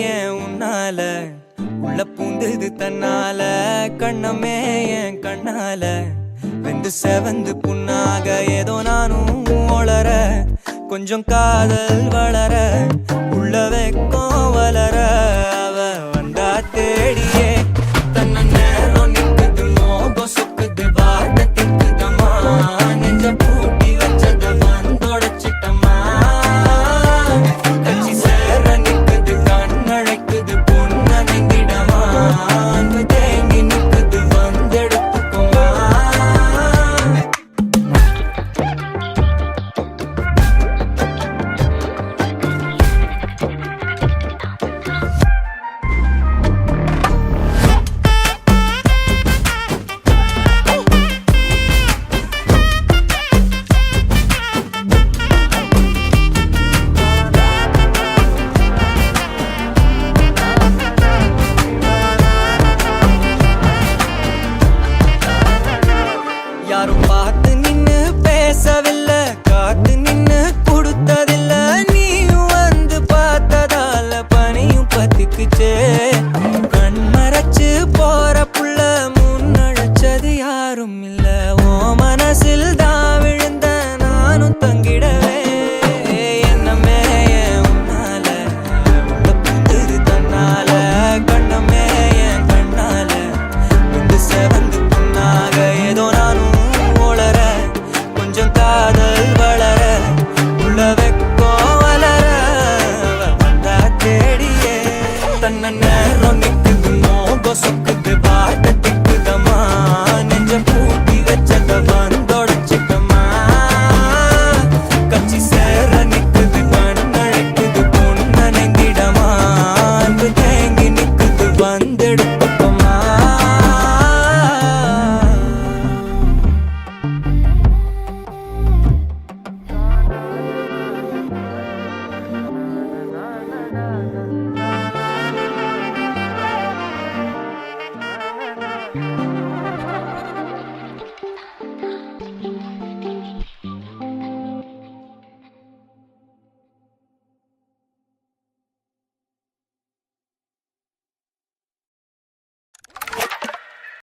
ஏன் உன்னால உள்ள பூந்தது தன்னால கண்ணமே என் கண்ணால வெந்து செவந்து புண்ணாக ஏதோ நானும் ஒளர கொஞ்சம் காதல் வளர உள்ள வெக்கம் வளர அவ வந்தா தேடியே தன்ன நேரம் நிற்குது மோகம் சுக்குது வார்த்தை திக்குதம்மா நெஞ்ச பூட்டி வச்சத வந்தொடச்சிட்டம்மா கட்சி சேர நிற்குது கண்ணழைக்குது பொன்னணைந்திடமா அன்பு தேங்கி நிற்குது வந்தெடுத்துக்குமா யாரும் பார்த்து நின்னு பேசவில்லை காத்து நின்னு கொடுத்ததில்ல நீயும் வந்து பார்த்ததால பனியும் பத்திக்குச்சே கண் மறைச்சு போற